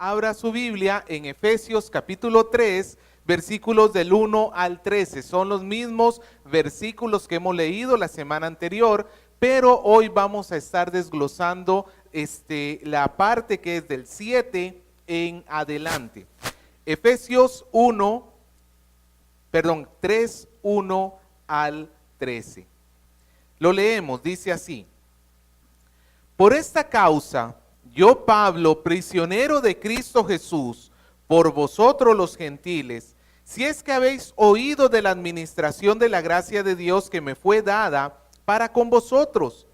abra su Biblia en Efesios capítulo 3, versículos del 1 al 13. Son los mismos versículos que hemos leído la semana anterior, pero hoy vamos a estar desglosando la parte que es del 7 en adelante. Efesios 3, 1 al 13. Lo leemos, dice así: por esta causa, yo Pablo, prisionero de Cristo Jesús, por vosotros los gentiles, si es que habéis oído de la administración de la gracia de Dios que me fue dada para con vosotros,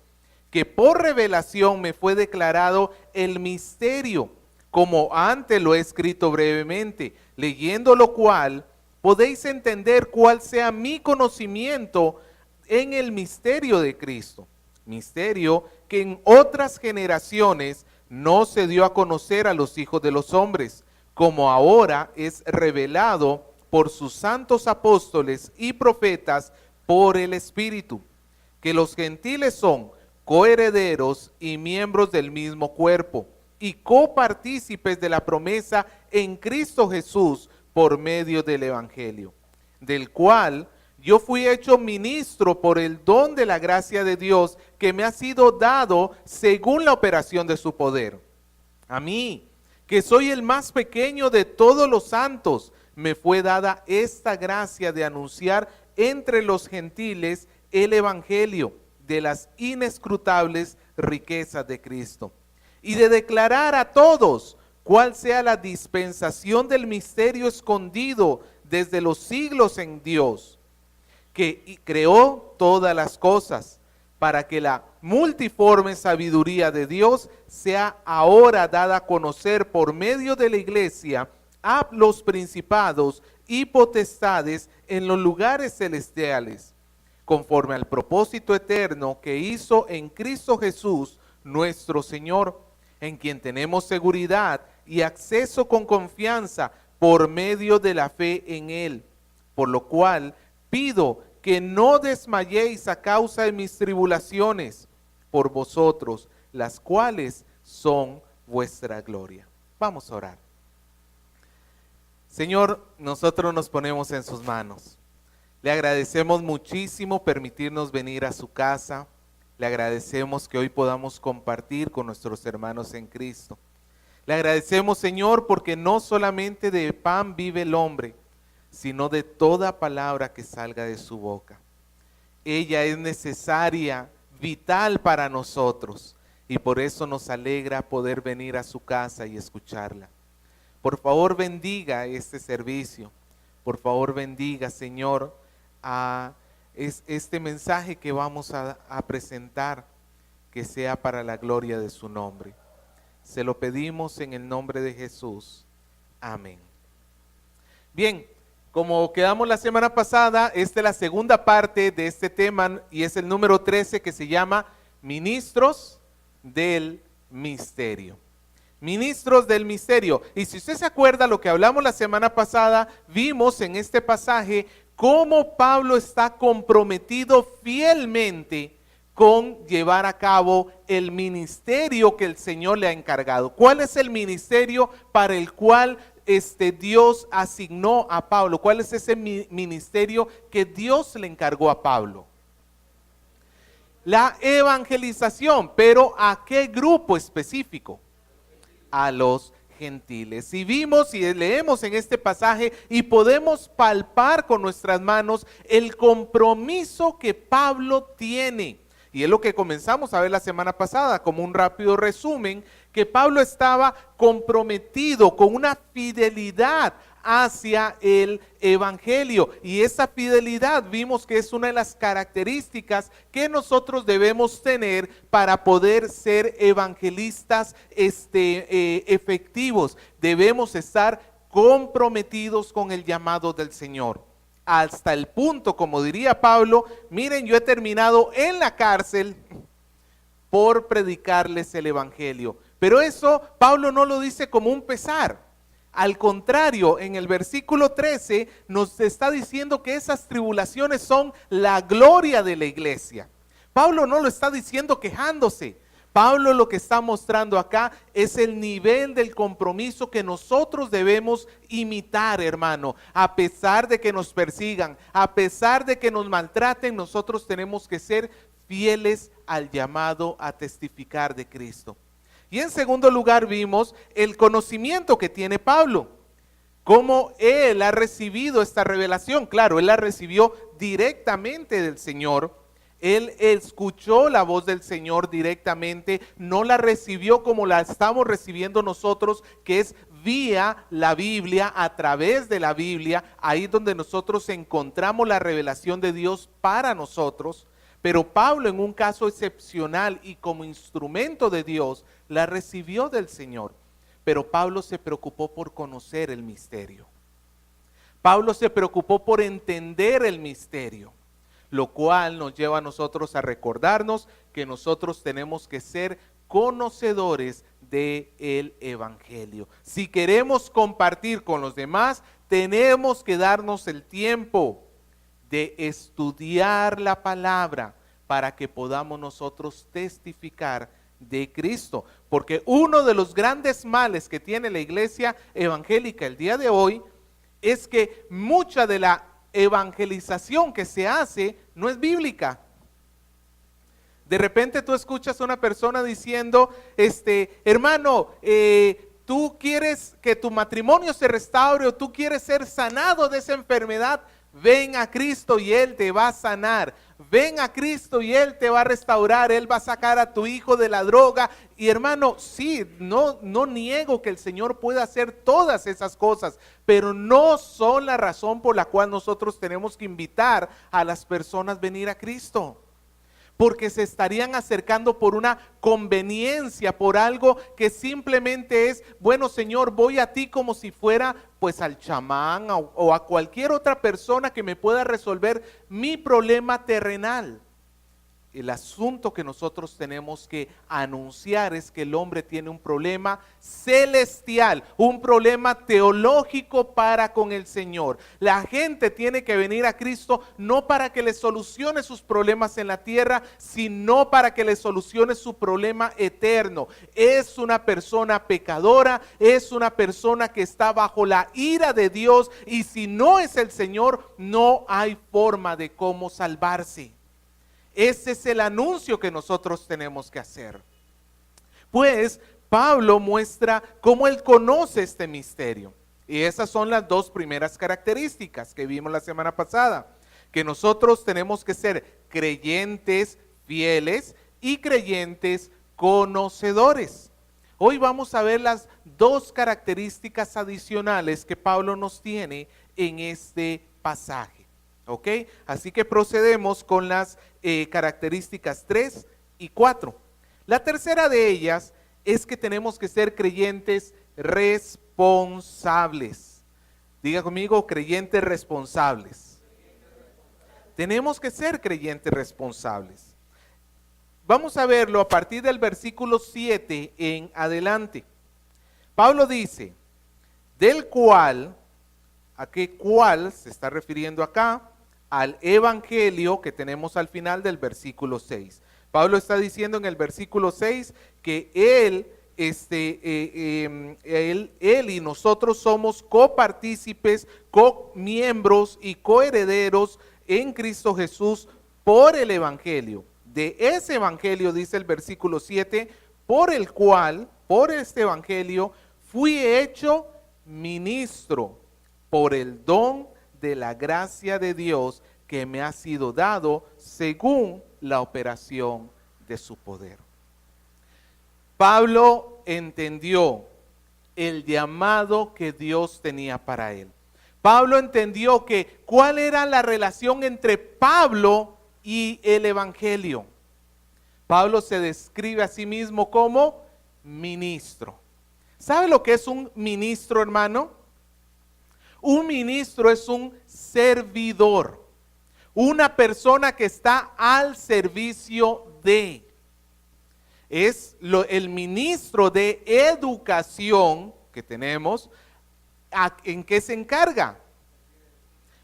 que por revelación me fue declarado el misterio, como antes lo he escrito brevemente, leyendo lo cual podéis entender cuál sea mi conocimiento en el misterio de Cristo, misterio que en otras generaciones no se dio a conocer a los hijos de los hombres, como ahora es revelado por sus santos apóstoles y profetas por el Espíritu, que los gentiles son coherederos y miembros del mismo cuerpo, y copartícipes de la promesa en Cristo Jesús por medio del Evangelio, del cual yo fui hecho ministro por el don de la gracia de Dios que me ha sido dado según la operación de su poder. A mí, que soy el más pequeño de todos los santos, me fue dada esta gracia de anunciar entre los gentiles el evangelio de las inescrutables riquezas de Cristo, y de declarar a todos cuál sea la dispensación del misterio escondido desde los siglos en Dios, que creó todas las cosas, para que la multiforme sabiduría de Dios sea ahora dada a conocer por medio de la iglesia a los principados y potestades en los lugares celestiales, conforme al propósito eterno que hizo en Cristo Jesús nuestro Señor, en quien tenemos seguridad y acceso con confianza por medio de la fe en Él, por lo cual pido que no desmayéis a causa de mis tribulaciones por vosotros, las cuales son vuestra gloria. Vamos a orar. Señor, nosotros nos ponemos en sus manos. Le agradecemos muchísimo permitirnos venir a su casa. Le agradecemos que hoy podamos compartir con nuestros hermanos en Cristo. Le agradecemos, Señor, porque no solamente de pan vive el hombre, sino de toda palabra que salga de su boca. Ella es necesaria, vital para nosotros, y por eso nos alegra poder venir a su casa y escucharla. Por favor, bendiga este servicio. Por favor, bendiga, Señor, a este mensaje que vamos a presentar, que sea para la gloria de su nombre. Se lo pedimos en el nombre de Jesús. Amén. Bien, como quedamos la semana pasada, esta es la segunda parte de este tema y es el número 13, que se llama Ministros del Misterio. Ministros del Misterio. Y si usted se acuerda lo que hablamos la semana pasada, vimos en este pasaje cómo Pablo está comprometido fielmente con llevar a cabo el ministerio que el Señor le ha encargado. ¿Cuál es el ministerio para el cual Dios asignó a Pablo? ¿Cuál es ese ministerio que Dios le encargó a Pablo? La evangelización, pero ¿a qué grupo específico? A los gentiles. Y vimos y leemos en este pasaje y podemos palpar con nuestras manos el compromiso que Pablo tiene. Y es lo que comenzamos a ver la semana pasada, como un rápido resumen, que Pablo estaba comprometido con una fidelidad hacia el evangelio. Y esa fidelidad vimos que es una de las características que nosotros debemos tener para poder ser evangelistas efectivos. Debemos estar comprometidos con el llamado del Señor. Hasta el punto, como diría Pablo, miren, yo he terminado en la cárcel por predicarles el evangelio. Pero eso Pablo no lo dice como un pesar. Al contrario, en el versículo 13 nos está diciendo que esas tribulaciones son la gloria de la iglesia. Pablo no lo está diciendo quejándose. Pablo lo que está mostrando acá es el nivel del compromiso que nosotros debemos imitar, hermano. A pesar de que nos persigan, a pesar de que nos maltraten, nosotros tenemos que ser fieles al llamado a testificar de Cristo. Y en segundo lugar vimos el conocimiento que tiene Pablo. Cómo él ha recibido esta revelación. Claro, él la recibió directamente del Señor. Él escuchó la voz del Señor directamente, no la recibió como la estamos recibiendo nosotros, que es vía la Biblia, a través de la Biblia, ahí donde nosotros encontramos la revelación de Dios para nosotros. Pero Pablo, en un caso excepcional y como instrumento de Dios, la recibió del Señor. Pero Pablo se preocupó por conocer el misterio. Pablo se preocupó por entender el misterio, lo cual nos lleva a nosotros a recordarnos que nosotros tenemos que ser conocedores del Evangelio. Si queremos compartir con los demás, tenemos que darnos el tiempo de estudiar la palabra para que podamos nosotros testificar de Cristo. Porque uno de los grandes males que tiene la iglesia evangélica el día de hoy es que mucha de la evangelización que se hace no es bíblica. De repente tú escuchas a una persona diciendo, hermano, tú quieres que tu matrimonio se restaure o tú quieres ser sanado de esa enfermedad, ven a Cristo y Él te va a sanar. Ven a Cristo y Él te va a restaurar, Él va a sacar a tu hijo de la droga. Y hermano, sí, no niego que el Señor pueda hacer todas esas cosas, pero no son la razón por la cual nosotros tenemos que invitar a las personas a venir a Cristo. Porque se estarían acercando por una conveniencia, por algo que simplemente es, bueno Señor, voy a ti como si fuera pues al chamán o a cualquier otra persona que me pueda resolver mi problema terrenal. El asunto que nosotros tenemos que anunciar es que el hombre tiene un problema celestial, un problema teológico para con el Señor. La gente tiene que venir a Cristo no para que le solucione sus problemas en la tierra, sino para que le solucione su problema eterno. Es una persona pecadora, es una persona que está bajo la ira de Dios, y si no es el Señor, no hay forma de cómo salvarse. Ese es el anuncio que nosotros tenemos que hacer. Pues Pablo muestra cómo él conoce este misterio. Y esas son las dos primeras características que vimos la semana pasada. Que nosotros tenemos que ser creyentes fieles y creyentes conocedores. Hoy vamos a ver las dos características adicionales que Pablo nos tiene en este pasaje. ¿Ok? Así que procedemos con las características 3 y 4. La tercera de ellas es que tenemos que ser creyentes responsables. Diga conmigo, creyentes responsables. Tenemos que ser creyentes responsables. Vamos a verlo a partir del versículo 7 en adelante. Pablo dice, del cual, ¿a qué cual se está refiriendo acá? Al evangelio que tenemos al final del versículo 6. Pablo está diciendo en el versículo 6 que él y nosotros somos copartícipes, comiembros y coherederos en Cristo Jesús por el evangelio. De ese evangelio, dice el versículo 7, por el cual, por este evangelio, fui hecho ministro por el don de la gracia de Dios que me ha sido dado según la operación de su poder. Pablo entendió el llamado que Dios tenía para él. Pablo entendió que cuál era la relación entre Pablo y el evangelio. Pablo se describe a sí mismo como ministro. ¿Sabe lo que es un ministro, hermano? Un ministro es un servidor, una persona que está al servicio de. Es el ministro de educación que tenemos, ¿en qué se encarga?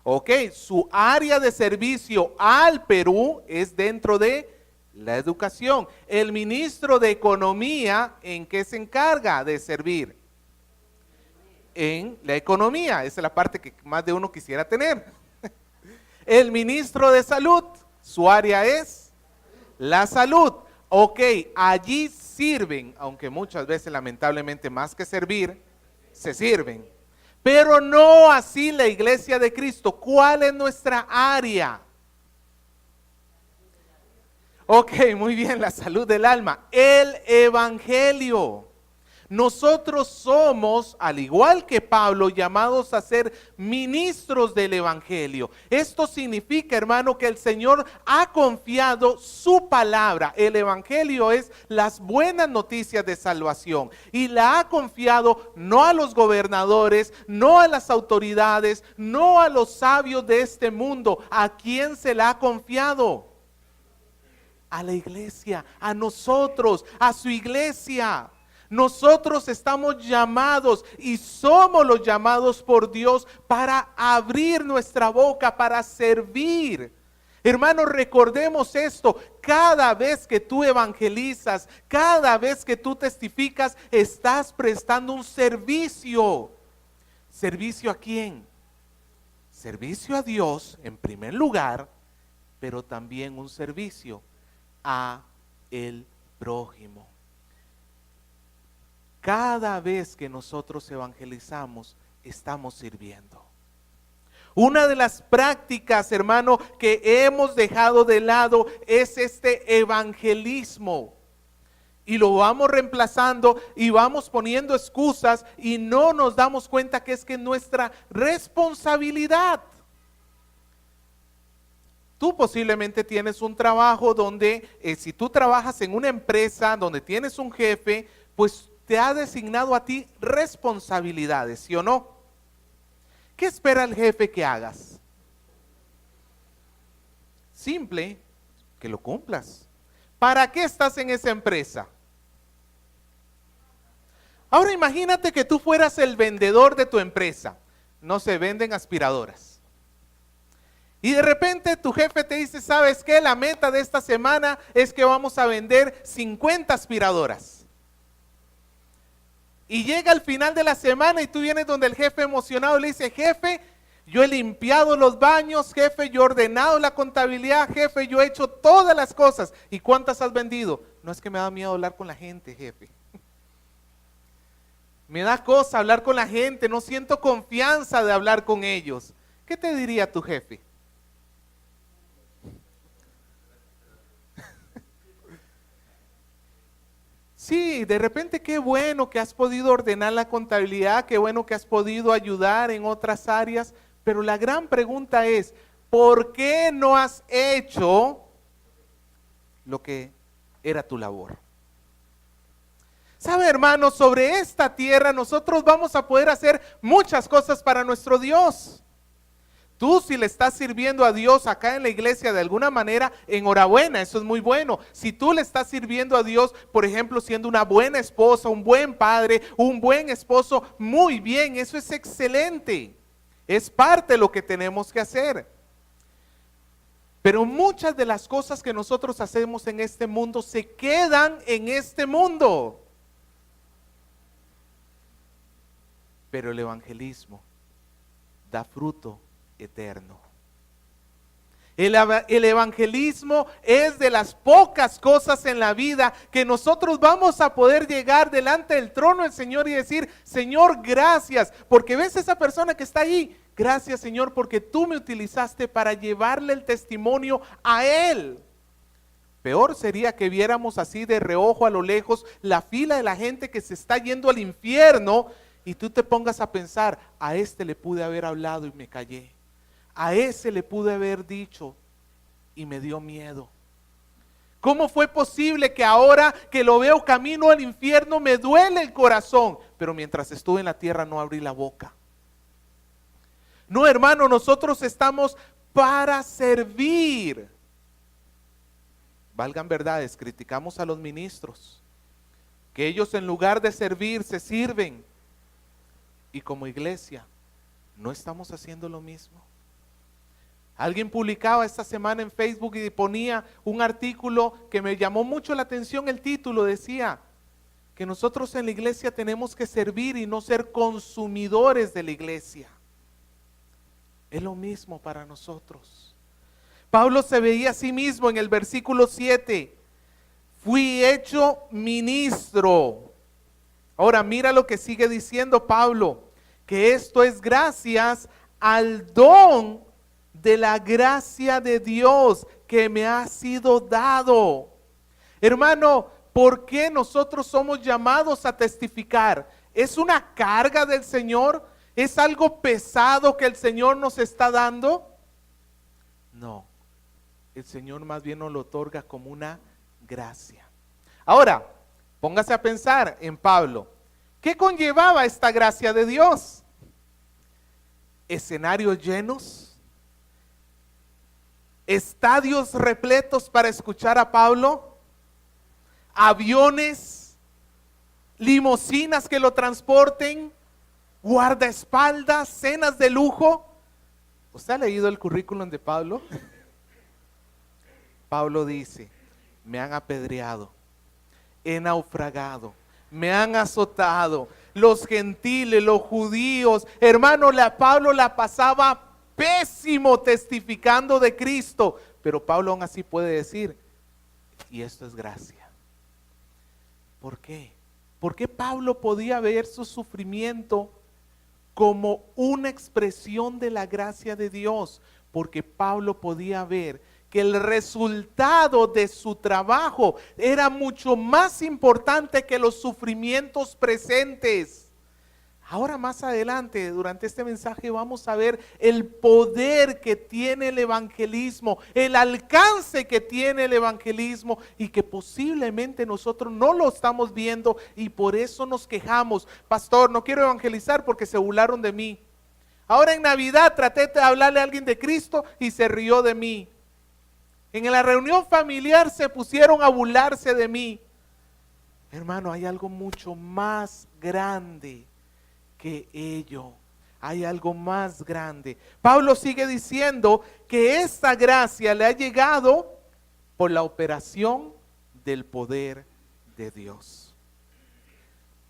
Ok, su área de servicio al Perú es dentro de La educación. El ministro de Economía, ¿en qué se encarga de servir? En la economía. Esa es la parte que más de uno quisiera tener. El ministro de Salud, su área es la salud. Ok, allí sirven, aunque muchas veces lamentablemente más que servir, se sirven. Pero no así la iglesia de Cristo. ¿Cuál es nuestra área? Ok, muy bien, la salud del alma. El evangelio. Nosotros somos, al igual que Pablo, llamados a ser ministros del evangelio. Esto significa, hermano, que el Señor ha confiado su palabra. El evangelio es las buenas noticias de salvación. Y la ha confiado no a los gobernadores, no a las autoridades, no a los sabios de este mundo. ¿A quién se la ha confiado? A la iglesia, a nosotros, a su iglesia. Nosotros estamos llamados y somos los llamados por Dios para abrir nuestra boca, para servir. Hermanos, recordemos esto, cada vez que tú evangelizas, cada vez que tú testificas, estás prestando un servicio. ¿Servicio a quién? Servicio a Dios en primer lugar, pero también un servicio a el prójimo. Cada vez que nosotros evangelizamos, estamos sirviendo. Una de las prácticas, hermano, que hemos dejado de lado es este evangelismo. Y lo vamos reemplazando y vamos poniendo excusas y no nos damos cuenta que es nuestra responsabilidad. Tú posiblemente tienes un trabajo donde, si tú trabajas en una empresa donde tienes un jefe, pues te ha designado a ti responsabilidades, ¿sí o no? ¿Qué espera el jefe que hagas? Simple, que lo cumplas. ¿Para qué estás en esa empresa? Ahora imagínate que tú fueras el vendedor de tu empresa. No se venden aspiradoras. Y de repente tu jefe te dice, ¿sabes qué? La meta de esta semana es que vamos a vender 50 aspiradoras. Y llega al final de la semana y tú vienes donde el jefe emocionado le dice, jefe, yo he limpiado los baños, jefe, yo he ordenado la contabilidad, jefe, yo he hecho todas las cosas. ¿Y cuántas has vendido? No, es que me da miedo hablar con la gente, jefe. Me da cosa hablar con la gente, no siento confianza de hablar con ellos. ¿Qué te diría tu jefe? Sí, de repente qué bueno que has podido ordenar la contabilidad, qué bueno que has podido ayudar en otras áreas, pero la gran pregunta es, ¿por qué no has hecho lo que era tu labor? ¿Sabe, hermanos? Sobre esta tierra nosotros vamos a poder hacer muchas cosas para nuestro Dios. Tú si le estás sirviendo a Dios acá en la iglesia de alguna manera, enhorabuena, eso es muy bueno. Si tú le estás sirviendo a Dios, por ejemplo, siendo una buena esposa, un buen padre, un buen esposo, muy bien, eso es excelente. Es parte de lo que tenemos que hacer. Pero muchas de las cosas que nosotros hacemos en este mundo se quedan en este mundo. Pero el evangelismo da fruto eterno. El evangelismo es de las pocas cosas en la vida que nosotros vamos a poder llegar delante del trono del Señor y decir, Señor, gracias, porque ves a esa persona que está ahí, gracias Señor, porque tú me utilizaste para llevarle el testimonio a Él. Peor sería que viéramos así de reojo a lo lejos la fila de la gente que se está yendo al infierno y tú te pongas a pensar, a este le pude haber hablado y me callé. A ese le pude haber dicho y me dio miedo. ¿Cómo fue posible que ahora que lo veo camino al infierno me duele el corazón? Pero mientras estuve en la tierra no abrí la boca. No, hermano, nosotros estamos para servir. Valgan verdades, criticamos a los ministros, que ellos en lugar de servir se sirven. Y como iglesia, ¿no estamos haciendo lo mismo? Alguien publicaba esta semana en Facebook y ponía un artículo que me llamó mucho la atención. El título decía que nosotros en la iglesia tenemos que servir y no ser consumidores de la iglesia. Es lo mismo para nosotros. Pablo se veía a sí mismo en el versículo 7. Fui hecho ministro. Ahora mira lo que sigue diciendo Pablo, que esto es gracias al don de la gracia de Dios que me ha sido dado. Hermano, ¿por qué nosotros somos llamados a testificar? ¿Es una carga del Señor? ¿Es algo pesado que el Señor nos está dando? No, el Señor más bien nos lo otorga como una gracia. Ahora, póngase a pensar en Pablo. ¿Qué conllevaba esta gracia de Dios? Escenarios llenos, estadios repletos para escuchar a Pablo, aviones, limusinas que lo transporten, guardaespaldas, cenas de lujo. ¿Usted ha leído el currículum de Pablo? Pablo dice, me han apedreado, he naufragado, me han azotado, los gentiles, los judíos. Hermano, Pablo la pasaba pésimo testificando de Cristo, pero Pablo aún así puede decir, y esto es gracia. ¿Por qué? Porque Pablo podía ver su sufrimiento como una expresión de la gracia de Dios, porque Pablo podía ver que el resultado de su trabajo era mucho más importante que los sufrimientos presentes. Ahora más adelante, durante este mensaje, vamos a ver el poder que tiene el evangelismo, el alcance que tiene el evangelismo y que posiblemente nosotros no lo estamos viendo y por eso nos quejamos. Pastor, no quiero evangelizar porque se burlaron de mí. Ahora en Navidad traté de hablarle a alguien de Cristo y se rió de mí. En la reunión familiar se pusieron a burlarse de mí. Hermano, hay algo mucho más grande que ello. Hay algo más grande. Pablo sigue diciendo que esta gracia le ha llegado por la operación del poder de Dios.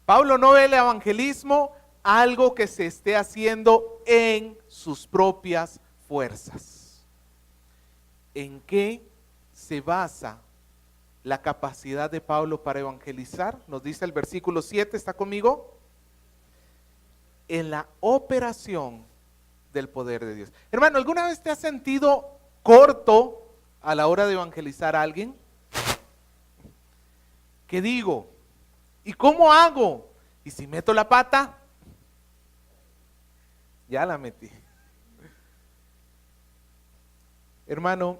Pablo no ve el evangelismo algo que se esté haciendo en sus propias fuerzas. ¿En qué se basa la capacidad de Pablo para evangelizar? Nos dice el versículo 7, ¿está conmigo? En la operación del poder de Dios. Hermano, ¿alguna vez te has sentido corto a la hora de evangelizar a alguien? ¿Qué digo? ¿Y cómo hago? ¿Y si meto la pata? Ya la metí. Hermano,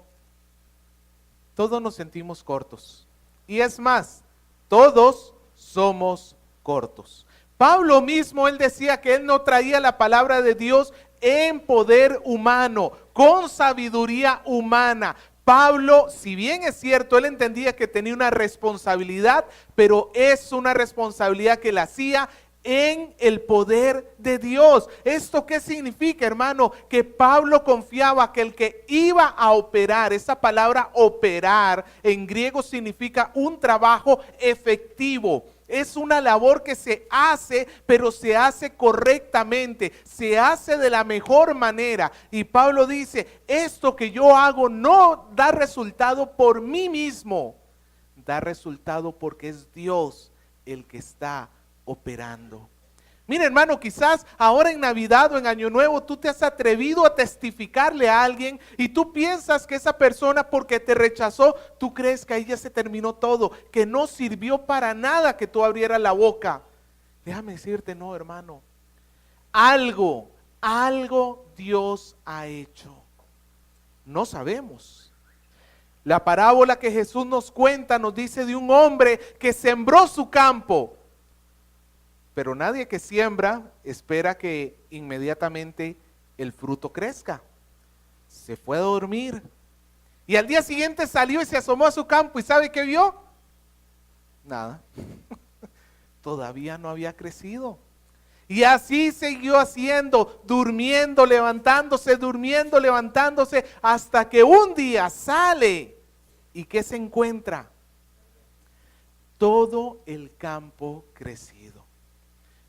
todos nos sentimos cortos. Y es más, todos somos cortos. Pablo mismo, él decía que él no traía la palabra de Dios en poder humano, con sabiduría humana. Pablo, si bien es cierto, él entendía que tenía una responsabilidad, pero es una responsabilidad que la hacía en el poder de Dios. ¿Esto qué significa, hermano? Que Pablo confiaba que el que iba a operar, esa palabra operar en griego significa un trabajo efectivo. Es una labor que se hace, pero se hace correctamente, se hace de la mejor manera. Y Pablo dice, esto que yo hago no da resultado por mí mismo, da resultado porque es Dios el que está operando. Mira, hermano, quizás ahora en Navidad o en Año Nuevo tú te has atrevido a testificarle a alguien y tú piensas que esa persona, porque te rechazó, tú crees que ahí ya se terminó todo, que no sirvió para nada que tú abrieras la boca. Déjame decirte, no, hermano, algo Dios ha hecho. No sabemos. La parábola que Jesús nos cuenta nos dice de un hombre que sembró su campo. Pero nadie que siembra espera que inmediatamente el fruto crezca. Se fue a dormir. Y al día siguiente salió y se asomó a su campo. ¿Y sabe qué vio? Nada. Todavía no había crecido. Y así siguió haciendo, durmiendo, levantándose, durmiendo, levantándose, hasta que un día sale. ¿Y qué se encuentra? Todo el campo crecido.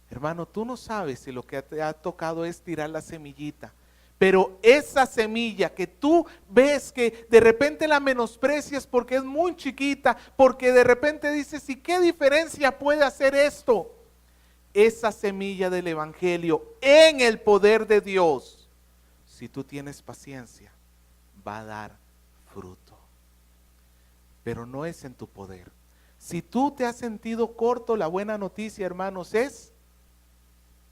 Hermano, tú no sabes si lo que te ha tocado es tirar la semillita. Pero esa semilla que tú ves que de repente la menosprecias porque es muy chiquita, porque de repente dices, ¿y qué diferencia puede hacer esto? Esa semilla del evangelio en el poder de Dios, si tú tienes paciencia, va a dar fruto. Pero no es en tu poder. Si tú te has sentido corto, la buena noticia, hermanos, es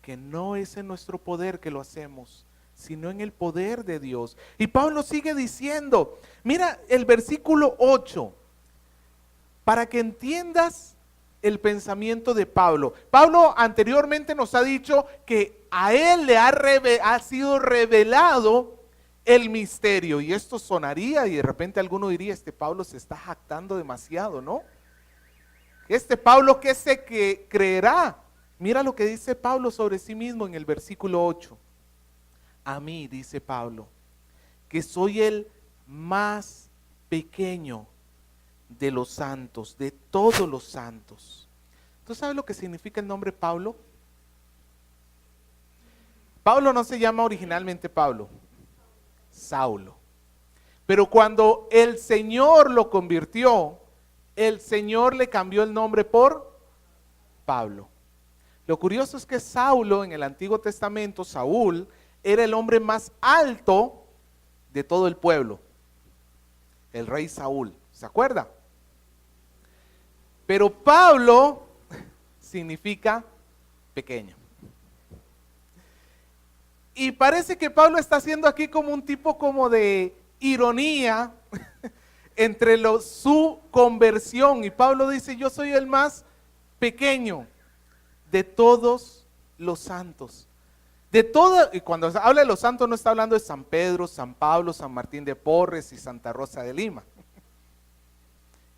que no es en nuestro poder que lo hacemos, sino en el poder de Dios. Y Pablo sigue diciendo, mira el versículo 8, para que entiendas el pensamiento de Pablo. Pablo anteriormente nos ha dicho que a él le ha sido revelado el misterio. Y esto sonaría y de repente alguno diría, este Pablo se está jactando demasiado, ¿no? Este Pablo, ¿qué se creerá? Mira lo que dice Pablo sobre sí mismo en el versículo 8. A mí, dice Pablo, que soy el más pequeño de los santos, de todos los santos. ¿Tú sabes lo que significa el nombre Pablo? Pablo no se llama originalmente Pablo, Saulo. Pero cuando el Señor lo convirtió, el Señor le cambió el nombre por Pablo. Lo curioso es que Saulo en el Antiguo Testamento, Saúl, era el hombre más alto de todo el pueblo. El rey Saúl, ¿se acuerda? Pero Pablo significa pequeño. Y parece que Pablo está haciendo aquí como un tipo como de ironía entre su conversión. Y Pablo dice, yo soy el más pequeño de todos los santos. De todo, y cuando habla de los santos no está hablando de San Pedro, San Pablo, San Martín de Porres y Santa Rosa de Lima.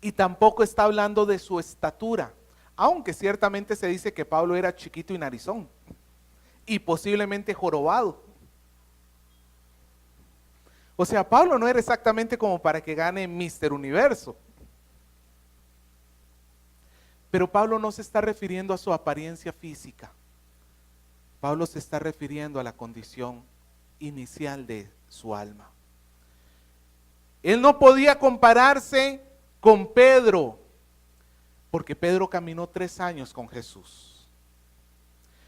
Y tampoco está hablando de su estatura, aunque ciertamente se dice que Pablo era chiquito y narizón, y posiblemente jorobado. O sea, Pablo no era exactamente como para que gane Mister Universo. Pero Pablo no se está refiriendo a su apariencia física. Pablo se está refiriendo a la condición inicial de su alma. Él no podía compararse con Pedro, porque Pedro caminó 3 años con Jesús.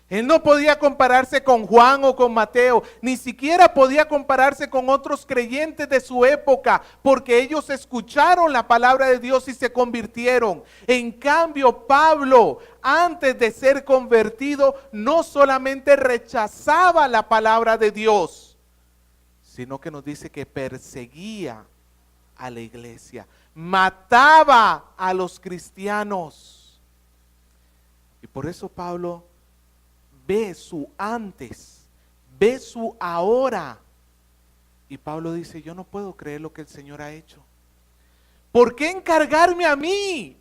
Él no podía compararse con Juan o con Mateo, ni siquiera podía compararse con otros creyentes de su época, porque ellos escucharon la palabra de Dios y se convirtieron. En cambio, Pablo, antes de ser convertido, no solamente rechazaba la palabra de Dios, sino que nos dice que perseguía a la iglesia, mataba a los cristianos. Y por eso Pablo ve su antes, ve su ahora. Y Pablo dice, yo no puedo creer lo que el Señor ha hecho. ¿Por qué encargarme a mí?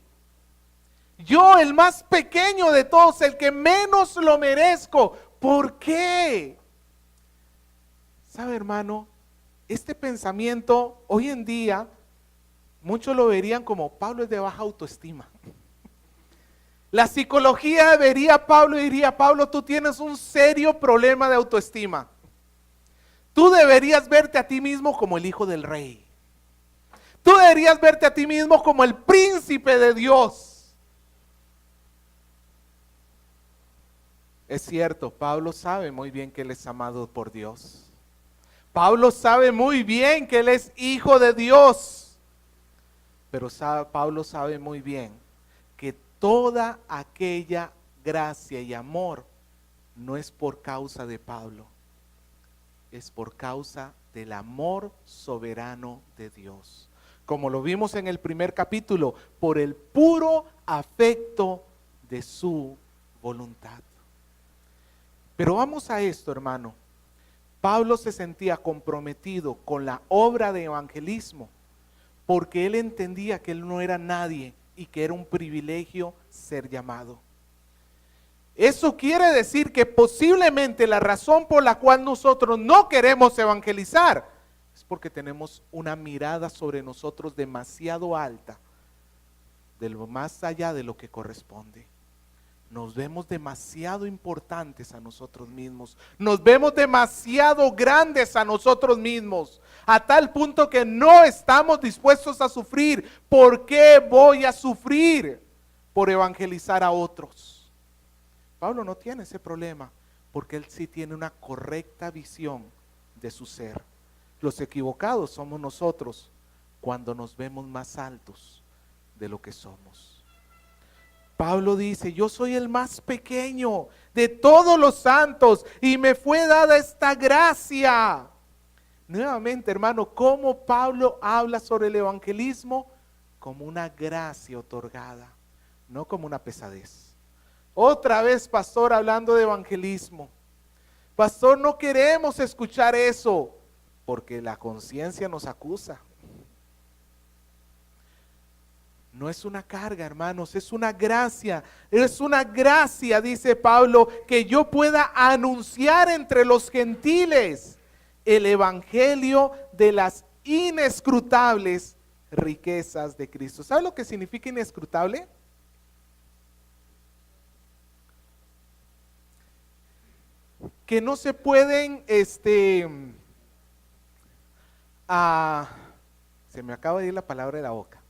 Yo, el más pequeño de todos, el que menos lo merezco. ¿Por qué? ¿Sabe, hermano? Este pensamiento hoy en día, muchos lo verían como Pablo es de baja autoestima. La psicología vería a Pablo y diría, Pablo, tú tienes un serio problema de autoestima. Tú deberías verte a ti mismo como el hijo del rey. Tú deberías verte a ti mismo como el príncipe de Dios. Es cierto, Pablo sabe muy bien que él es amado por Dios. Pablo sabe muy bien que él es hijo de Dios. Pero Pablo sabe muy bien que toda aquella gracia y amor no es por causa de Pablo, es por causa del amor soberano de Dios. Como lo vimos en el primer capítulo, por el puro afecto de su voluntad. Pero vamos a esto, hermano. Pablo se sentía comprometido con la obra de evangelismo porque él entendía que él no era nadie y que era un privilegio ser llamado. Eso quiere decir que posiblemente la razón por la cual nosotros no queremos evangelizar es porque tenemos una mirada sobre nosotros demasiado alta, de lo más allá de lo que corresponde. Nos vemos demasiado importantes a nosotros mismos, nos vemos demasiado grandes a nosotros mismos, a tal punto que no estamos dispuestos a sufrir. ¿Por qué voy a sufrir por evangelizar a otros? Pablo no tiene ese problema, porque él sí tiene una correcta visión de su ser. Los equivocados somos nosotros cuando nos vemos más altos de lo que somos. Pablo dice, yo soy el más pequeño de todos los santos y me fue dada esta gracia. Nuevamente, hermano, ¿cómo Pablo habla sobre el evangelismo? Como una gracia otorgada, no como una pesadez. Otra vez, pastor, hablando de evangelismo. Pastor, no queremos escuchar eso, porque la conciencia nos acusa. No es una carga, hermanos, es una gracia. Es una gracia, dice Pablo, que yo pueda anunciar entre los gentiles el evangelio de las inescrutables riquezas de Cristo. ¿Sabe lo que significa inescrutable? Que no se pueden, se me acaba de ir la palabra de la boca.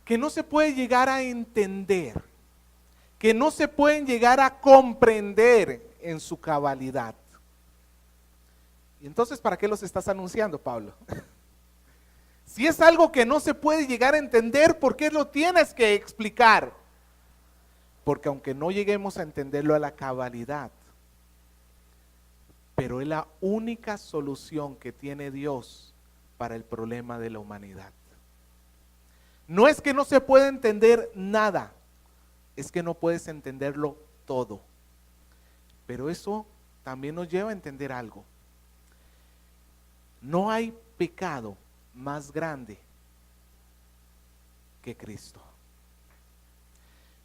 Que no se puede llegar a entender, que no se pueden llegar a comprender en su cabalidad. Y entonces, ¿para qué los estás anunciando, Pablo? Si es algo que no se puede llegar a entender, ¿por qué lo tienes que explicar? Porque aunque no lleguemos a entenderlo a la cabalidad, pero es la única solución que tiene Dios para el problema de la humanidad. No es que no se pueda entender nada, es que no puedes entenderlo todo. Pero eso también nos lleva a entender algo. No hay pecado más grande que Cristo.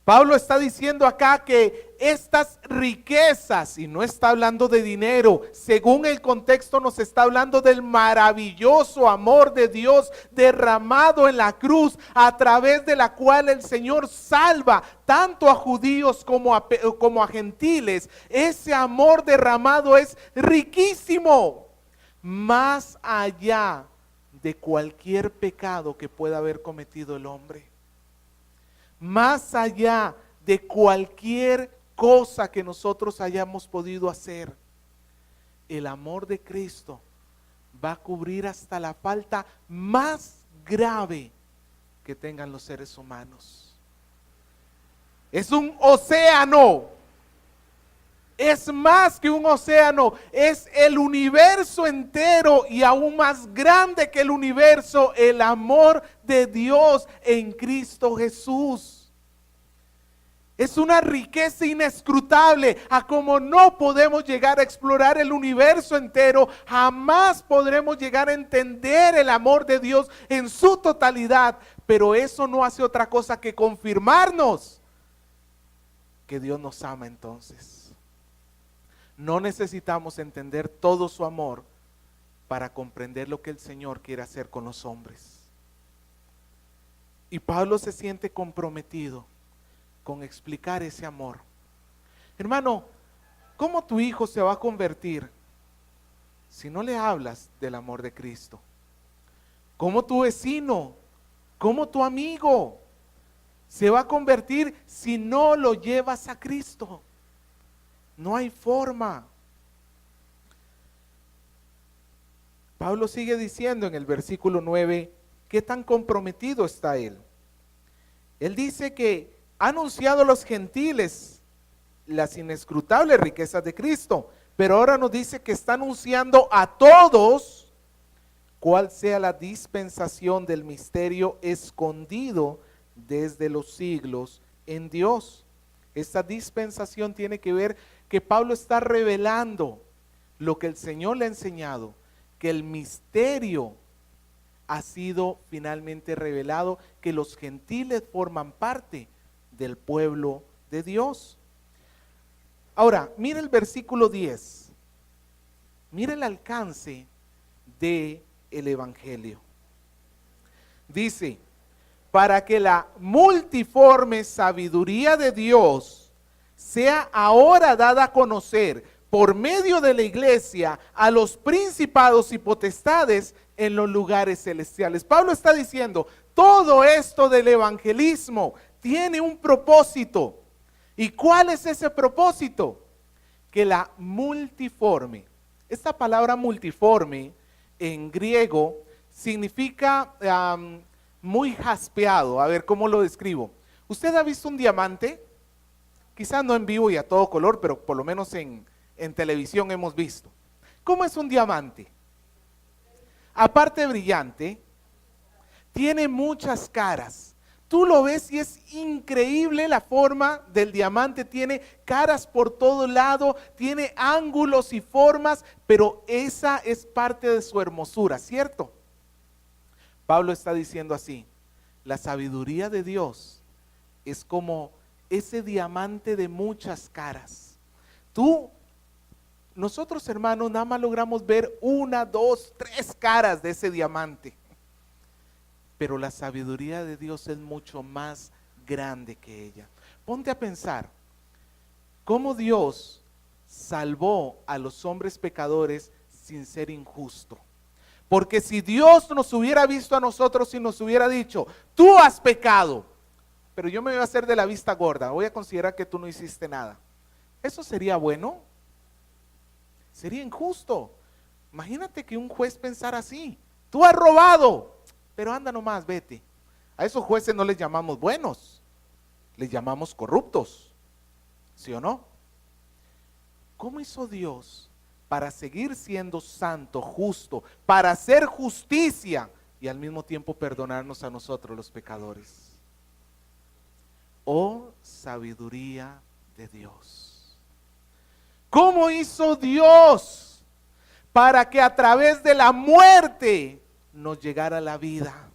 Pablo está diciendo acá que estas riquezas, y no está hablando de dinero, según el contexto nos está hablando del maravilloso amor de Dios derramado en la cruz, a través de la cual el Señor salva tanto a judíos como a gentiles. Ese amor derramado es riquísimo, más allá de cualquier pecado que pueda haber cometido el hombre. Más allá de cualquier cosa que nosotros hayamos podido hacer, el amor de Cristo va a cubrir hasta la falta más grave que tengan los seres humanos. Es un océano. Es más que un océano, es el universo entero y aún más grande que el universo, el amor de Dios en Cristo Jesús. Es una riqueza inescrutable, a como no podemos llegar a explorar el universo entero, jamás podremos llegar a entender el amor de Dios en su totalidad, pero eso no hace otra cosa que confirmarnos que Dios nos ama entonces. No necesitamos entender todo su amor para comprender lo que el Señor quiere hacer con los hombres. Y Pablo se siente comprometido con explicar ese amor. Hermano, ¿cómo tu hijo se va a convertir si no le hablas del amor de Cristo? ¿Cómo tu vecino, cómo tu amigo se va a convertir si no lo llevas a Cristo? No hay forma. Pablo sigue diciendo en el versículo 9, ¿qué tan comprometido está él? Él dice que ha anunciado a los gentiles las inescrutables riquezas de Cristo, pero ahora nos dice que está anunciando a todos cuál sea la dispensación del misterio escondido desde los siglos en Dios. Esta dispensación tiene que ver que Pablo está revelando lo que el Señor le ha enseñado, que el misterio ha sido finalmente revelado, que los gentiles forman parte del pueblo de Dios. Ahora, mira el versículo 10. Mira el alcance del evangelio. Dice, para que la multiforme sabiduría de Dios sea ahora dada a conocer por medio de la iglesia a los principados y potestades en los lugares celestiales. Pablo está diciendo, todo esto del evangelismo tiene un propósito. ¿Y cuál es ese propósito? Que la multiforme, esta palabra multiforme en griego significa muy jaspeado. A ver, ¿cómo lo describo? ¿Usted ha visto un diamante? Quizás no en vivo y a todo color, pero por lo menos en televisión hemos visto. ¿Cómo es un diamante? Aparte de brillante, tiene muchas caras. Tú lo ves y es increíble la forma del diamante, tiene caras por todo lado, tiene ángulos y formas, pero esa es parte de su hermosura, ¿cierto? Pablo está diciendo así, la sabiduría de Dios es como ese diamante de muchas caras. Nosotros hermanos nada más logramos ver 1, 2, 3 caras de ese diamante. Pero la sabiduría de Dios es mucho más grande que ella. Ponte a pensar, cómo Dios salvó a los hombres pecadores sin ser injusto. Porque si Dios nos hubiera visto a nosotros y nos hubiera dicho, tú has pecado, pero yo me voy a hacer de la vista gorda, voy a considerar que tú no hiciste nada. ¿Eso sería bueno? Sería injusto. Imagínate que un juez pensara así, tú has robado, pero anda nomás, vete. A esos jueces no les llamamos buenos, les llamamos corruptos, ¿sí o no? ¿Cómo hizo Dios para seguir siendo santo, justo, para hacer justicia y al mismo tiempo perdonarnos a nosotros los pecadores? Oh, sabiduría de Dios. ¿Cómo hizo Dios para que a través de la muerte nos llegara la vida?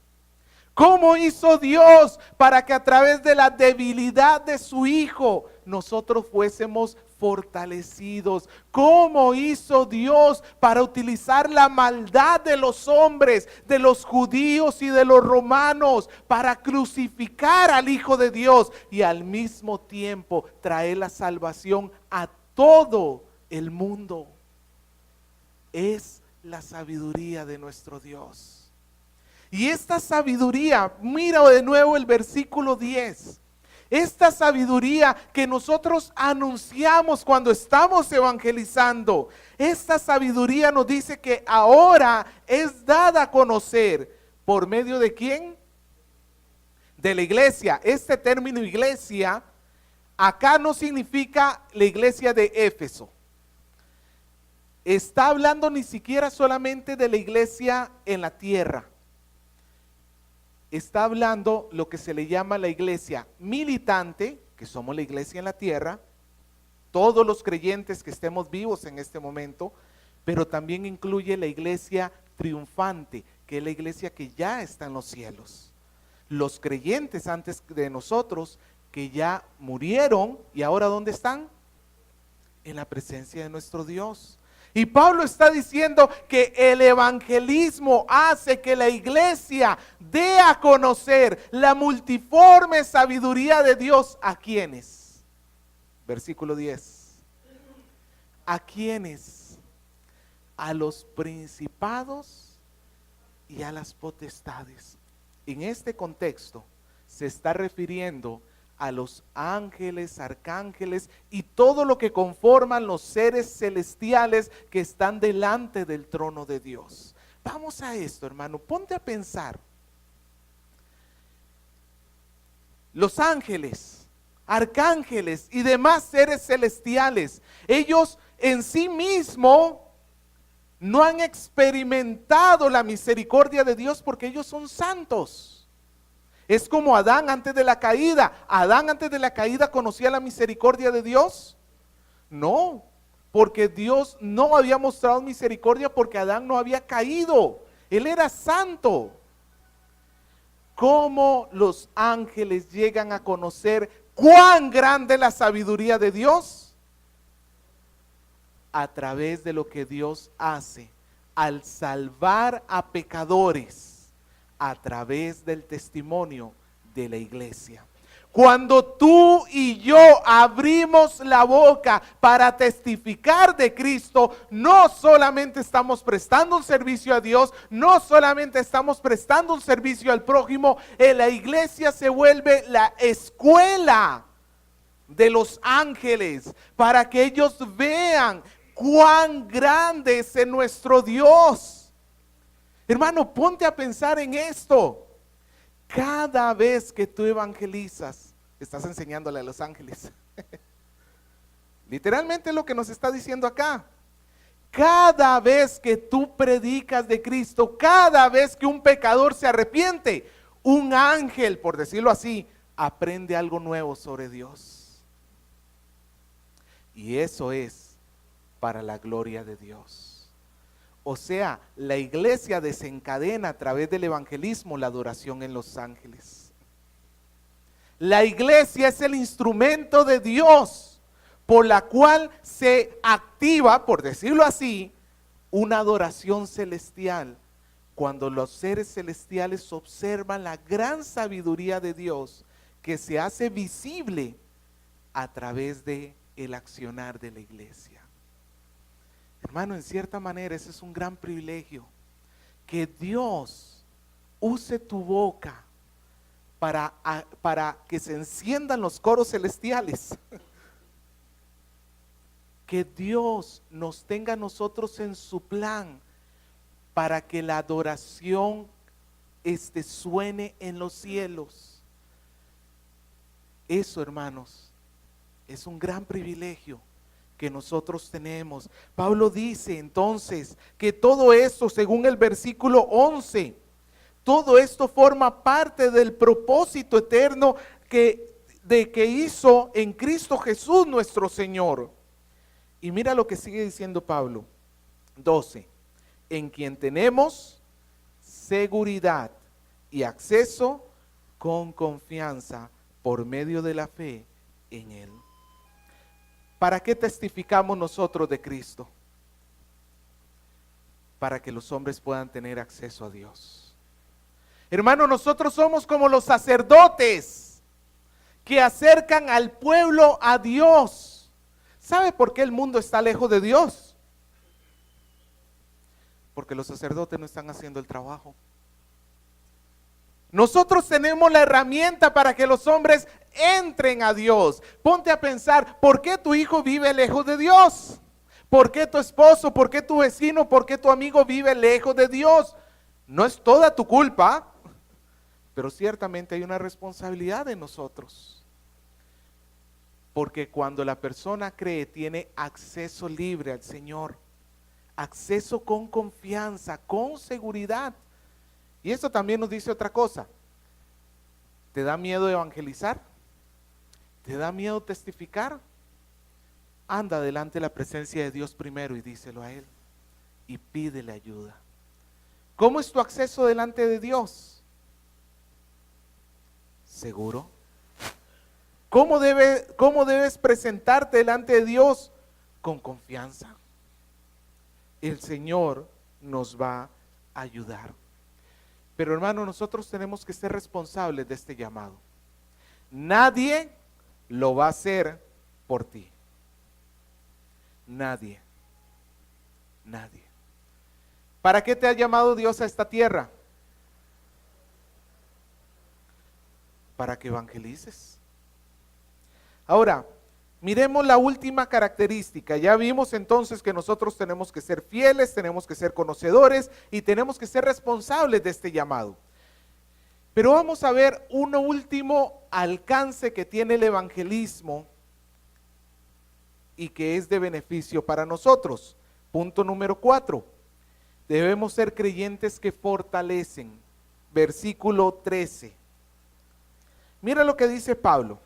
¿Cómo hizo Dios para que a través de la debilidad de su Hijo nosotros fuésemos fortalecidos? ¿Cómo hizo Dios para utilizar la maldad de los hombres, de los judíos y de los romanos, para crucificar al Hijo de Dios y al mismo tiempo traer la salvación a todo el mundo? Es la sabiduría de nuestro Dios. Y esta sabiduría, mira de nuevo el versículo 10. Esta sabiduría que nosotros anunciamos cuando estamos evangelizando, esta sabiduría nos dice que ahora es dada a conocer. ¿Por medio de quién? De la iglesia. Este término iglesia acá no significa la iglesia de Éfeso. Está hablando ni siquiera solamente de la iglesia en la tierra. Está hablando lo que se le llama la iglesia militante, que somos la iglesia en la tierra, todos los creyentes que estemos vivos en este momento, pero también incluye la iglesia triunfante, que es la iglesia que ya está en los cielos. Los creyentes antes de nosotros que ya murieron y ahora ¿dónde están? En la presencia de nuestro Dios. Y Pablo está diciendo que el evangelismo hace que la iglesia dé a conocer la multiforme sabiduría de Dios. ¿A quiénes? Versículo 10. ¿A quiénes? A los principados y a las potestades. En este contexto se está refiriendo a los ángeles, arcángeles y todo lo que conforman los seres celestiales que están delante del trono de Dios. Vamos a esto, hermano, ponte a pensar. Los ángeles, arcángeles y demás seres celestiales, ellos en sí mismos no han experimentado la misericordia de Dios porque ellos son santos. Es como Adán antes de la caída. ¿Adán antes de la caída conocía la misericordia de Dios? No, porque Dios no había mostrado misericordia porque Adán no había caído. Él era santo. ¿Cómo los ángeles llegan a conocer ¿Cuán grande es la sabiduría de Dios? A través de lo que Dios hace al salvar a pecadores a través del testimonio de la iglesia. Cuando tú y yo abrimos la boca para testificar de Cristo, no solamente estamos prestando un servicio a Dios, no solamente estamos prestando un servicio al prójimo, la iglesia se vuelve la escuela de los ángeles para que ellos vean cuán grande es nuestro Dios. Hermano, ponte a pensar en esto. Cada vez que tú evangelizas, estás enseñándole a los ángeles. Literalmente es lo que nos está diciendo acá. Cada vez que tú predicas de Cristo, cada vez que un pecador se arrepiente, un ángel, por decirlo así, aprende algo nuevo sobre Dios. Y eso es para la gloria de Dios. O sea, la iglesia desencadena a través del evangelismo la adoración en los ángeles. La iglesia es el instrumento de Dios por la cual se activa, por decirlo así, una adoración celestial. Cuando los seres celestiales observan la gran sabiduría de Dios que se hace visible a través de el accionar de la iglesia. Hermano, en cierta manera ese es un gran privilegio, que Dios use tu boca para que se enciendan los coros celestiales. Que Dios nos tenga a nosotros en su plan para que la adoración suene en los cielos. Eso, hermanos, es un gran privilegio que nosotros tenemos. Pablo dice entonces que todo esto, según el versículo 11, todo esto forma parte del propósito eterno que hizo en Cristo Jesús nuestro Señor. Y mira lo que sigue diciendo Pablo, 12, en quien tenemos seguridad y acceso con confianza por medio de la fe en Él. ¿Para qué testificamos nosotros de Cristo? Para que los hombres puedan tener acceso a Dios. Hermano, nosotros somos como los sacerdotes que acercan al pueblo a Dios. ¿Sabe por qué el mundo está lejos de Dios? Porque los sacerdotes no están haciendo el trabajo. Nosotros tenemos la herramienta para que los hombres entren a Dios. Ponte a pensar, ¿por qué tu hijo vive lejos de Dios? ¿Por qué tu esposo, por qué tu vecino, por qué tu amigo vive lejos de Dios? No es toda tu culpa, pero ciertamente hay una responsabilidad de nosotros. Porque cuando la persona cree, tiene acceso libre al Señor, acceso con confianza, con seguridad. Y esto también nos dice otra cosa. ¿Te da miedo evangelizar? ¿Te da miedo testificar? Anda delante de la presencia de Dios primero y díselo a Él. Y pídele ayuda. ¿Cómo es tu acceso delante de Dios? ¿Seguro? ¿Cómo debes presentarte delante de Dios? Con confianza. El Señor nos va a ayudar. Pero hermano, nosotros tenemos que ser responsables de este llamado. Nadie lo va a hacer por ti. Nadie. Nadie. ¿Para qué te ha llamado Dios a esta tierra? Para que evangelices. Ahora, miremos la última característica. Ya vimos entonces que nosotros tenemos que ser fieles, tenemos que ser conocedores y tenemos que ser responsables de este llamado. Pero vamos a ver un último alcance que tiene el evangelismo y que es de beneficio para nosotros. Punto número 4. Debemos ser creyentes que fortalecen. Versículo 13. Mira lo que dice Pablo.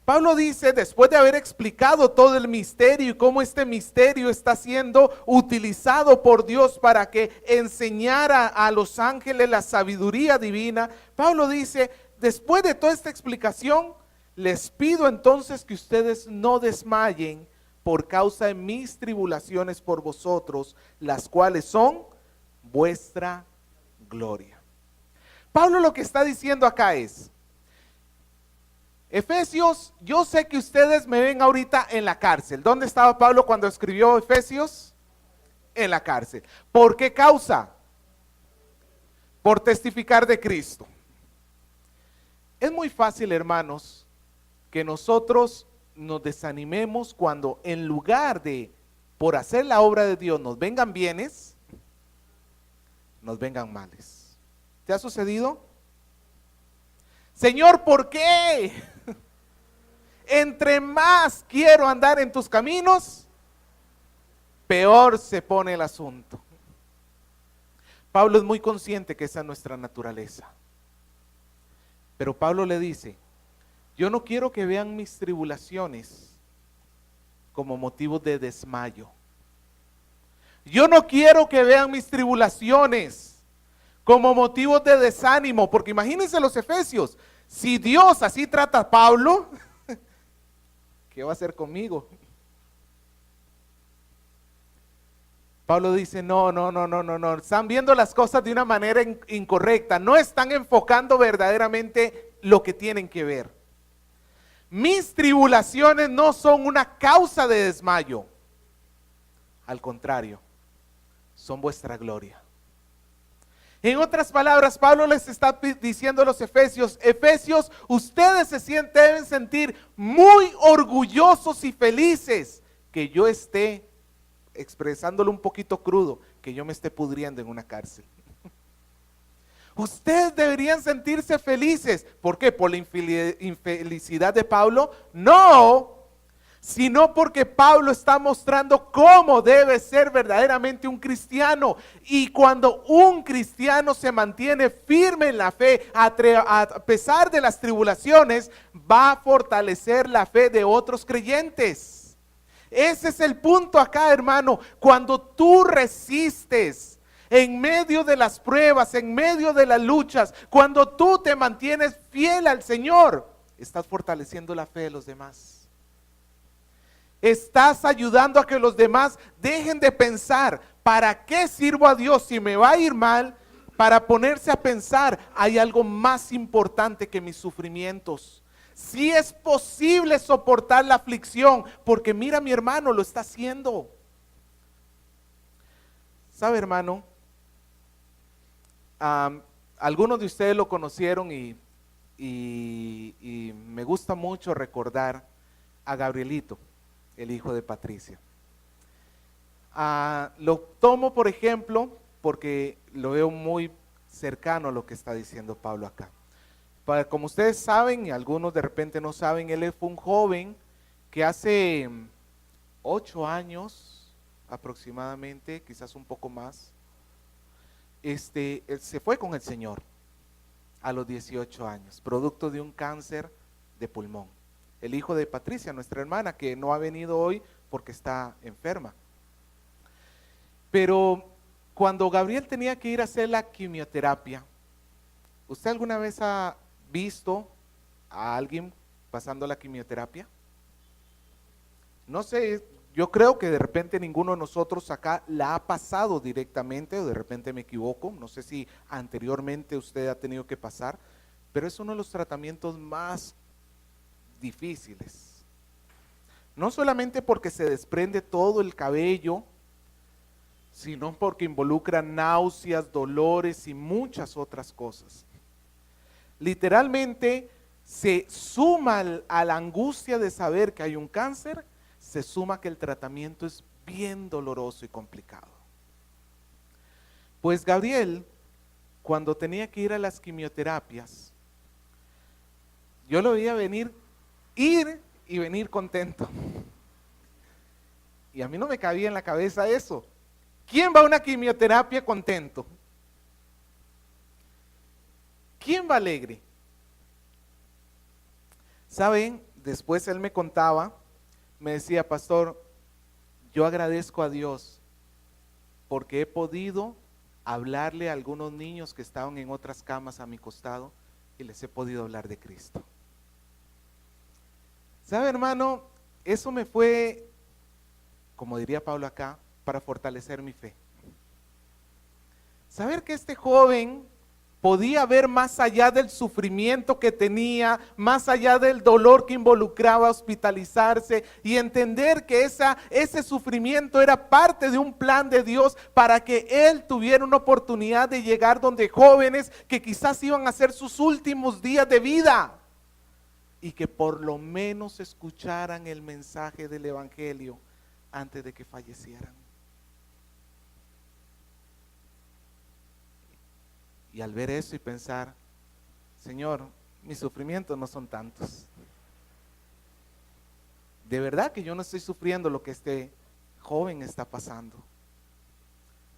Pablo dice, después de haber explicado todo el misterio y cómo este misterio está siendo utilizado por Dios para que enseñara a los ángeles la sabiduría divina, Pablo dice, después de toda esta explicación, les pido entonces que ustedes no desmayen por causa de mis tribulaciones por vosotros, las cuales son vuestra gloria. Pablo lo que está diciendo acá es, Efesios, yo sé que ustedes me ven ahorita en la cárcel. ¿Dónde estaba Pablo cuando escribió Efesios? En la cárcel. ¿Por qué causa? Por testificar de Cristo. Es muy fácil, hermanos, que nosotros nos desanimemos cuando en lugar de por hacer la obra de Dios nos vengan bienes, nos vengan males. ¿Te ha sucedido? Señor, ¿por qué? Entre más quiero andar en tus caminos, peor se pone el asunto. Pablo es muy consciente que esa es nuestra naturaleza. Pero Pablo le dice, yo no quiero que vean mis tribulaciones como motivos de desmayo. Yo no quiero que vean mis tribulaciones como motivos de desánimo, porque imagínense los efesios, si Dios así trata a Pablo, ¿qué va a hacer conmigo? Pablo dice, no, están viendo las cosas de una manera incorrecta, no están enfocando verdaderamente lo que tienen que ver. Mis tribulaciones no son una causa de desmayo, al contrario, son vuestra gloria. En otras palabras, Pablo les está diciendo a los efesios, ustedes deben sentir muy orgullosos y felices que yo esté, expresándolo un poquito crudo, que yo me esté pudriendo en una cárcel. Ustedes deberían sentirse felices. ¿Por qué? ¿Por la infelicidad de Pablo? No, sino porque Pablo está mostrando cómo debe ser verdaderamente un cristiano. Y cuando un cristiano se mantiene firme en la fe, a pesar de las tribulaciones, va a fortalecer la fe de otros creyentes. Ese es el punto acá, hermano. Cuando tú resistes en medio de las pruebas, en medio de las luchas, cuando tú te mantienes fiel al Señor, estás fortaleciendo la fe de los demás. Estás ayudando a que los demás dejen de pensar, ¿para qué sirvo a Dios si me va a ir mal? Para ponerse a pensar, hay algo más importante que mis sufrimientos. Sí es posible soportar la aflicción, porque mira, mi hermano lo está haciendo. ¿Sabe, hermano? Algunos de ustedes lo conocieron y me gusta mucho recordar a Gabrielito, el hijo de Patricia. Lo tomo por ejemplo porque lo veo muy cercano a lo que está diciendo Pablo acá. Como ustedes saben, y algunos de repente no saben, él fue un joven que hace 8 años aproximadamente, quizás un poco más, él se fue con el Señor a los 18 años, producto de un cáncer de pulmón. El hijo de Patricia, nuestra hermana, que no ha venido hoy porque está enferma. Pero cuando Gabriel tenía que ir a hacer la quimioterapia, ¿usted alguna vez ha visto a alguien pasando la quimioterapia? No sé, yo creo que de repente ninguno de nosotros acá la ha pasado directamente, o de repente me equivoco, no sé si anteriormente usted ha tenido que pasar, pero es uno de los tratamientos más difíciles. No solamente porque se desprende todo el cabello, sino porque involucra náuseas, dolores y muchas otras cosas. Literalmente se suma a la angustia de saber que hay un cáncer, se suma que el tratamiento es bien doloroso y complicado. Pues Gabriel, cuando tenía que ir a las quimioterapias, yo lo veía ir y venir contento. Y a mí no me cabía en la cabeza eso. ¿Quién va a una quimioterapia contento? ¿Quién va alegre? ¿Saben? Después él me contaba, me decía, pastor, yo agradezco a Dios porque he podido hablarle a algunos niños que estaban en otras camas a mi costado y les he podido hablar de Cristo. ¿Sabe, hermano? Eso me fue, como diría Pablo acá, para fortalecer mi fe. Saber que este joven podía ver más allá del sufrimiento que tenía, más allá del dolor que involucraba hospitalizarse, y entender que ese sufrimiento era parte de un plan de Dios para que él tuviera una oportunidad de llegar donde jóvenes que quizás iban a ser sus últimos días de vida, y que por lo menos escucharan el mensaje del evangelio antes de que fallecieran. Y al ver eso y pensar, Señor, mis sufrimientos no son tantos. De verdad que yo no estoy sufriendo lo que este joven está pasando.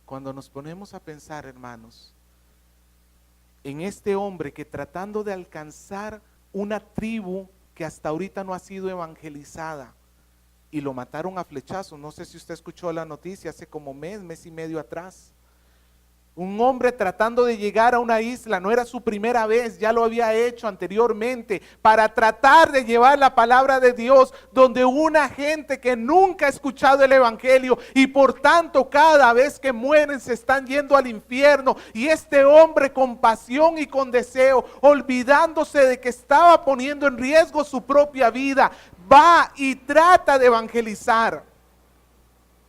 Cuando nos ponemos a pensar, hermanos, en este hombre que tratando de alcanzar una tribu que hasta ahorita no ha sido evangelizada, y lo mataron a flechazos. No sé si usted escuchó la noticia hace como mes y medio atrás. Un hombre tratando de llegar a una isla, no era su primera vez, ya lo había hecho anteriormente, para tratar de llevar la palabra de Dios donde una gente que nunca ha escuchado el evangelio, y por tanto cada vez que mueren se están yendo al infierno. Y este hombre, con pasión y con deseo, olvidándose de que estaba poniendo en riesgo su propia vida, va y trata de evangelizar,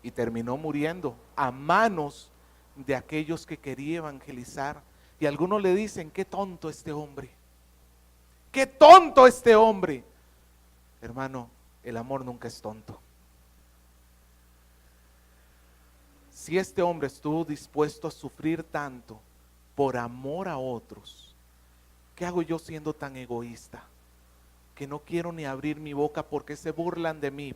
y terminó muriendo a manos de aquellos que quería evangelizar. Y algunos le dicen, qué tonto este hombre, qué tonto este hombre. Hermano, el amor nunca es tonto. Si este hombre estuvo dispuesto a sufrir tanto por amor a otros, ¿qué hago yo siendo tan egoísta que no quiero ni abrir mi boca porque se burlan de mí?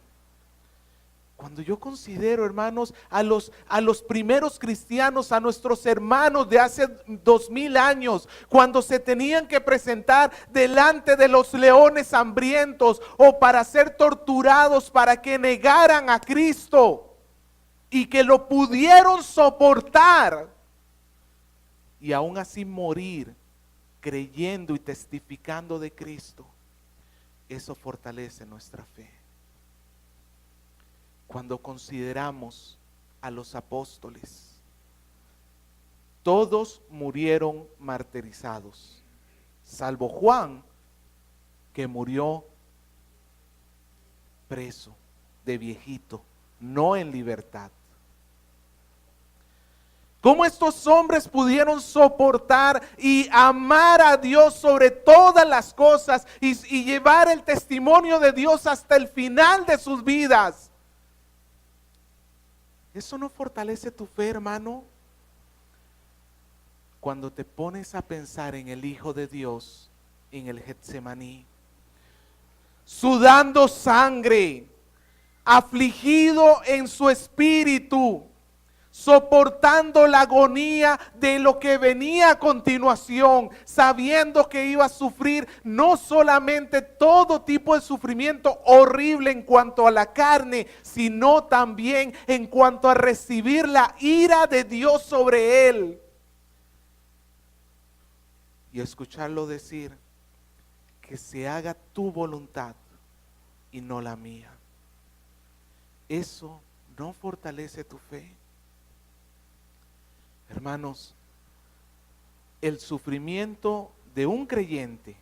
Cuando yo considero, hermanos, a los primeros cristianos, a nuestros hermanos de hace 2000 años, cuando se tenían que presentar delante de los leones hambrientos o para ser torturados para que negaran a Cristo, y que lo pudieron soportar y aún así morir creyendo y testificando de Cristo, eso fortalece nuestra fe. Cuando consideramos a los apóstoles, todos murieron martirizados, salvo Juan, que murió preso, de viejito, no en libertad. ¿Cómo estos hombres pudieron soportar y amar a Dios sobre todas las cosas y llevar el testimonio de Dios hasta el final de sus vidas? ¿Eso no fortalece tu fe, hermano? Cuando te pones a pensar en el Hijo de Dios en el Getsemaní, sudando sangre, afligido en su espíritu, soportando la agonía de lo que venía a continuación, sabiendo que iba a sufrir no solamente todo tipo de sufrimiento horrible en cuanto a la carne, sino también en cuanto a recibir la ira de Dios sobre él. Y escucharlo decir, que se haga tu voluntad y no la mía. Eso no fortalece tu fe. Hermanos, el sufrimiento de un creyente,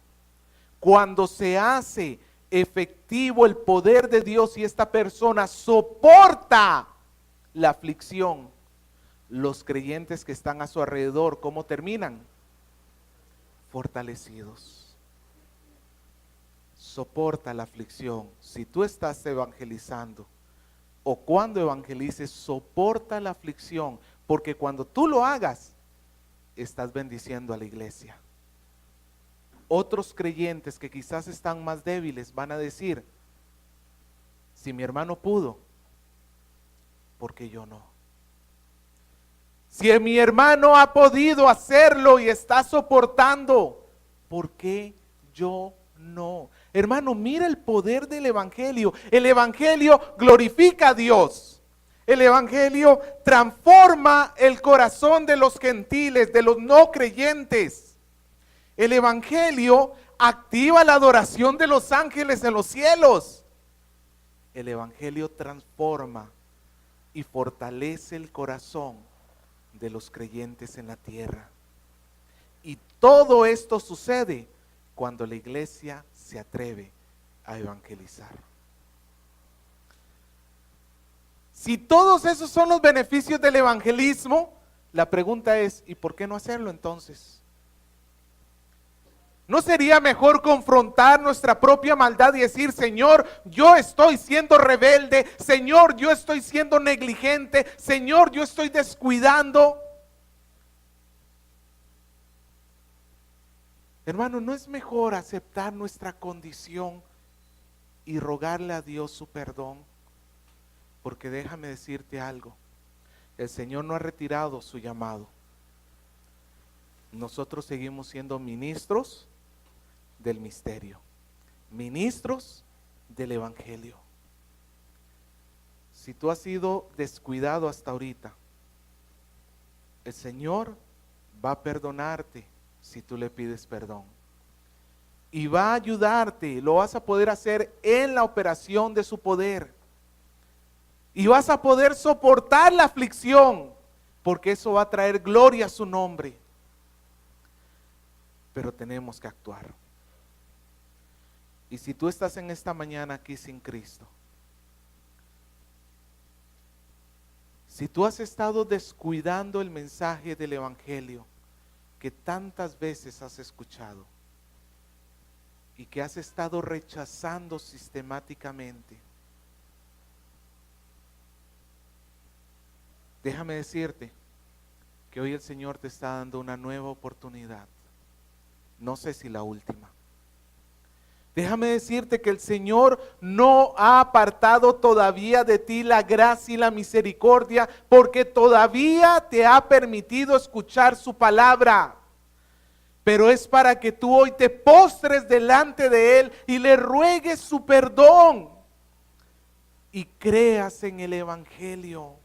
cuando se hace efectivo el poder de Dios y esta persona soporta la aflicción, los creyentes que están a su alrededor, ¿cómo terminan? Fortalecidos. Soporta la aflicción. Si tú estás evangelizando o cuando evangelices, soporta la aflicción. Porque cuando tú lo hagas, estás bendiciendo a la iglesia. Otros creyentes que quizás están más débiles van a decir, si mi hermano pudo, ¿por qué yo no? Si mi hermano ha podido hacerlo y está soportando, ¿por qué yo no? Hermano, mira el poder del evangelio. El evangelio glorifica a Dios. El evangelio transforma el corazón de los gentiles, de los no creyentes. El Evangelio activa la adoración de los ángeles en los cielos. El Evangelio transforma y fortalece el corazón de los creyentes en la tierra. Y todo esto sucede cuando la iglesia se atreve a evangelizar. Si todos esos son los beneficios del evangelismo, la pregunta es, ¿y por qué no hacerlo entonces? ¿No sería mejor confrontar nuestra propia maldad y decir, Señor, yo estoy siendo rebelde, Señor, yo estoy siendo negligente, Señor, yo estoy descuidando? Hermano, ¿no es mejor aceptar nuestra condición y rogarle a Dios su perdón? Porque déjame decirte algo, el Señor no ha retirado su llamado. Nosotros seguimos siendo ministros del misterio, ministros del evangelio. Si tú has sido descuidado hasta ahorita, el Señor va a perdonarte si tú le pides perdón. Y va a ayudarte, lo vas a poder hacer en la operación de su poder. Y vas a poder soportar la aflicción, porque eso va a traer gloria a su nombre. Pero tenemos que actuar. Y si tú estás en esta mañana aquí sin Cristo, si tú has estado descuidando el mensaje del evangelio que tantas veces has escuchado y que has estado rechazando sistemáticamente, déjame decirte que hoy el Señor te está dando una nueva oportunidad. No sé si la última. Déjame decirte que el Señor no ha apartado todavía de ti la gracia y la misericordia, porque todavía te ha permitido escuchar su palabra. Pero es para que tú hoy te postres delante de Él y le ruegues su perdón y creas en el evangelio.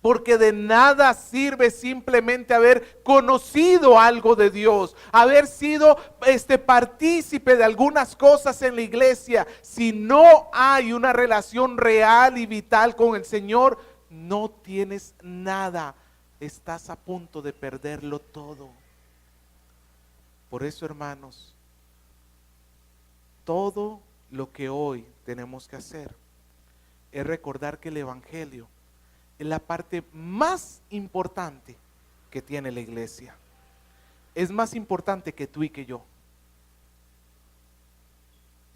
Porque de nada sirve simplemente haber conocido algo de Dios, haber sido partícipe de algunas cosas en la iglesia. Si no hay una relación real y vital con el Señor, no tienes nada. Estás a punto de perderlo todo. Por eso, hermanos, todo lo que hoy tenemos que hacer es recordar que el evangelio es la parte más importante que tiene la iglesia. Es más importante que tú y que yo.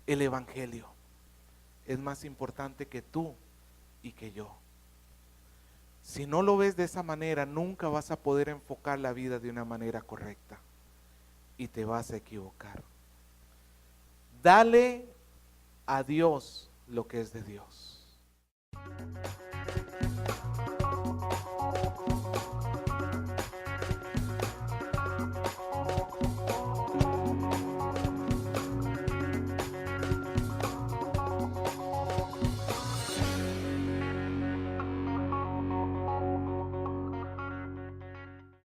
El evangelio es más importante que tú y que yo. Si no lo ves de esa manera, nunca vas a poder enfocar la vida de una manera correcta y te vas a equivocar. Dale a Dios lo que es de Dios.